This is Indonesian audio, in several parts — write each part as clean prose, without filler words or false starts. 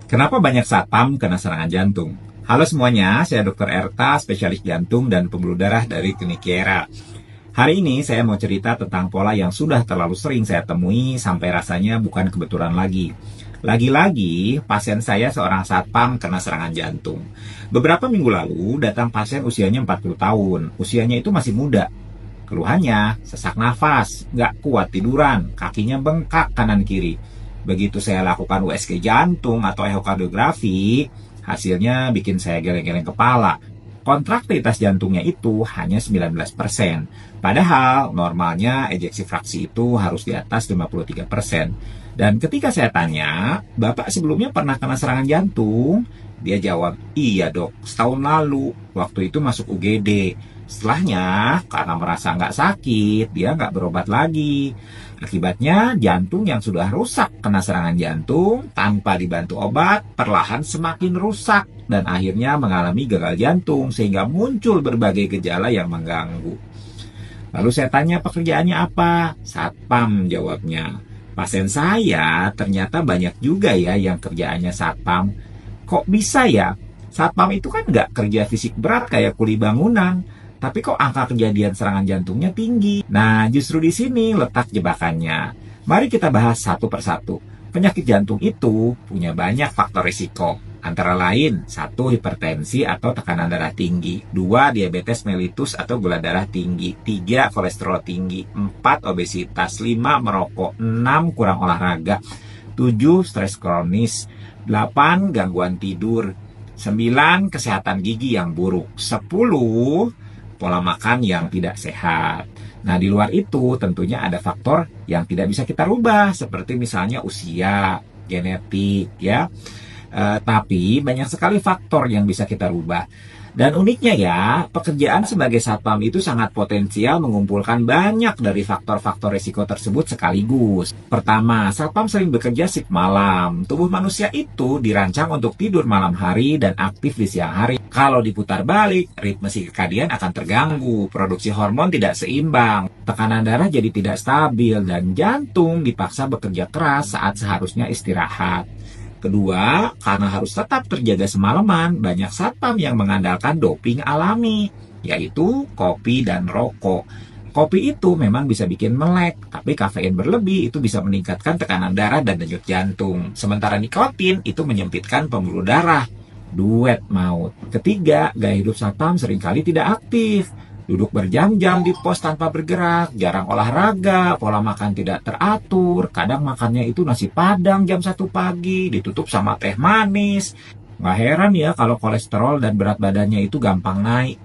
Kenapa banyak satpam kena serangan jantung? Halo semuanya, saya Dr. Erta, spesialis jantung dan pembuluh darah dari Klinik Kiera. Hari ini saya mau cerita tentang pola yang sudah terlalu sering saya temui sampai rasanya bukan kebetulan lagi. Lagi-lagi, pasien saya seorang satpam kena serangan jantung. Beberapa minggu lalu, datang pasien usianya 40 tahun. Usianya itu masih muda. Keluhannya, sesak nafas, nggak kuat tiduran, kakinya bengkak kanan-kiri. Begitu saya lakukan USG jantung atau ehokardiografi, hasilnya bikin saya geleng-geleng kepala. Kontraktivitas jantungnya itu hanya 19%. Padahal normalnya ejeksi fraksi itu harus di atas 53%. Dan ketika saya tanya, Bapak sebelumnya pernah kena serangan jantung? Dia jawab, iya dok, setahun lalu, waktu itu masuk UGD. Setelahnya, karena merasa nggak sakit, dia nggak berobat lagi. Akibatnya, jantung yang sudah rusak kena serangan jantung, tanpa dibantu obat, perlahan semakin rusak, dan akhirnya mengalami gagal jantung, sehingga muncul berbagai gejala yang mengganggu. Lalu saya tanya pekerjaannya apa? Satpam jawabnya. Pasien saya ternyata banyak juga ya yang kerjaannya satpam. Kok bisa ya? Satpam itu kan nggak kerja fisik berat kayak kuli bangunan. Tapi kok angka kejadian serangan jantungnya tinggi? Nah, justru di sini letak jebakannya. Mari kita bahas satu persatu. Penyakit jantung itu punya banyak faktor risiko. Antara lain, 1. Hipertensi atau tekanan darah tinggi. 2. Diabetes mellitus atau gula darah tinggi. 3. Kolesterol tinggi. 4. Obesitas. 5. Merokok. 6. Kurang olahraga. 7. Stres kronis. 8. Gangguan tidur. 9. Kesehatan gigi yang buruk. 10. Pola makan yang tidak sehat. Nah, di luar itu tentunya ada faktor yang tidak bisa kita rubah, seperti misalnya usia, genetik, ya. Tapi banyak sekali faktor yang bisa kita rubah. Dan uniknya ya, pekerjaan sebagai satpam itu sangat potensial mengumpulkan banyak dari faktor-faktor risiko tersebut sekaligus. Pertama, satpam sering bekerja shift malam. Tubuh manusia itu dirancang untuk tidur malam hari dan aktif di siang hari. Kalau diputar balik, ritme sirkadian akan terganggu, produksi hormon tidak seimbang, tekanan darah jadi tidak stabil, dan jantung dipaksa bekerja keras saat seharusnya istirahat. Kedua, karena harus tetap terjaga semalaman, banyak satpam yang mengandalkan doping alami, yaitu kopi dan rokok. Kopi itu memang bisa bikin melek, tapi kafein berlebih itu bisa meningkatkan tekanan darah dan denyut jantung. Sementara nikotin itu menyempitkan pembuluh darah. Duet maut. Ketiga, gaya hidup satpam seringkali tidak aktif. Duduk berjam-jam di pos tanpa bergerak, jarang olahraga, pola makan tidak teratur, kadang makannya itu nasi padang jam 1 pagi, ditutup sama teh manis. Nggak heran ya kalau kolesterol dan berat badannya itu gampang naik.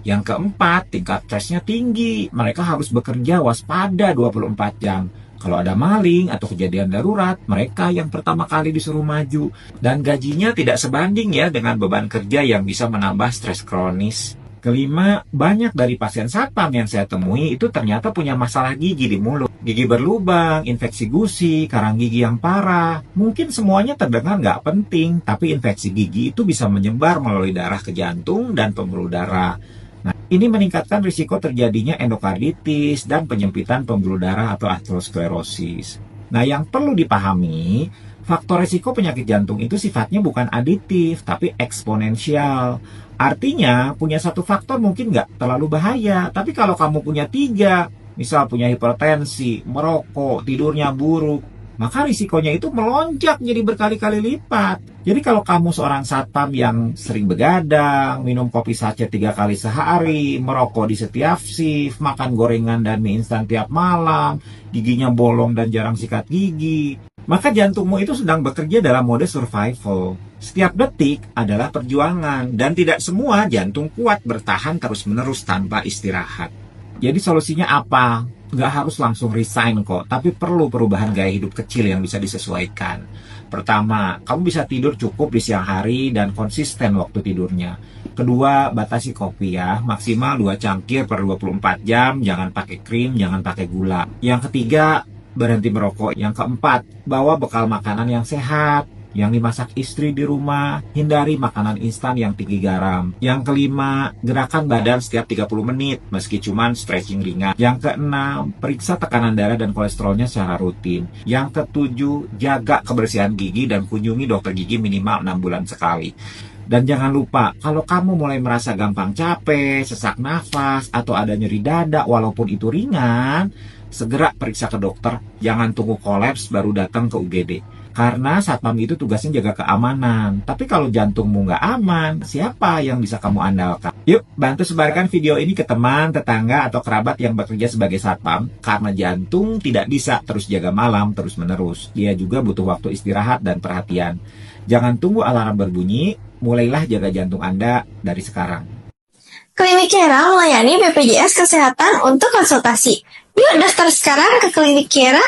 Yang keempat, tingkat stresnya tinggi, mereka harus bekerja waspada 24 jam. Kalau ada maling atau kejadian darurat, mereka yang pertama kali disuruh maju. Dan gajinya tidak sebanding ya dengan beban kerja yang bisa menambah stres kronis. Kelima, banyak dari pasien satpam yang saya temui itu ternyata punya masalah gigi di mulut. Gigi berlubang, infeksi gusi, karang gigi yang parah. Mungkin semuanya terdengar nggak penting, tapi infeksi gigi itu bisa menyebar melalui darah ke jantung dan pembuluh darah. Nah, ini meningkatkan risiko terjadinya endokarditis dan penyempitan pembuluh darah atau aterosklerosis. Nah, yang perlu dipahami, faktor risiko penyakit jantung itu sifatnya bukan aditif, tapi eksponensial. Artinya, punya satu faktor mungkin nggak terlalu bahaya, tapi kalau kamu punya 3, misal punya hipertensi, merokok, tidurnya buruk, maka risikonya itu melonjak jadi berkali-kali lipat. Jadi kalau kamu seorang satpam yang sering begadang, minum kopi saset 3 kali sehari, merokok di setiap shift, makan gorengan dan mie instan tiap malam, giginya bolong dan jarang sikat gigi, maka jantungmu itu sedang bekerja dalam mode survival. Setiap detik adalah perjuangan, dan tidak semua jantung kuat bertahan terus-menerus tanpa istirahat. Jadi solusinya apa? Nggak harus langsung resign kok, tapi perlu perubahan gaya hidup kecil yang bisa disesuaikan. Pertama, kamu bisa tidur cukup di siang hari dan konsisten waktu tidurnya. Kedua, batasi kopi ya, maksimal 2 cangkir per 24 jam, jangan pakai krim, jangan pakai gula. Yang ketiga, berhenti merokok. Yang keempat, bawa bekal makanan yang sehat. yang dimasak istri di rumah, hindari makanan instan yang tinggi garam. Yang kelima, gerakan badan setiap 30 menit, meski cuman stretching ringan. Yang keenam, periksa tekanan darah dan kolesterolnya secara rutin. Yang ketujuh, jaga kebersihan gigi dan kunjungi dokter gigi minimal 6 bulan sekali. Dan jangan lupa, kalau kamu mulai merasa gampang capek, sesak nafas, atau ada nyeri dada walaupun itu ringan, segera periksa ke dokter. Jangan tunggu kolaps baru datang ke UGD. Karena satpam itu tugasnya jaga keamanan. Tapi kalau jantungmu nggak aman, siapa yang bisa kamu andalkan? Yuk, bantu sebarkan video ini ke teman, tetangga, atau kerabat yang bekerja sebagai satpam. Karena jantung tidak bisa terus jaga malam terus-menerus. Dia juga butuh waktu istirahat dan perhatian. Jangan tunggu alarm berbunyi, mulailah jaga jantung Anda dari sekarang. Klinik Kiara melayani BPJS Kesehatan untuk konsultasi. Yuk daftar sekarang ke Klinik Kiara.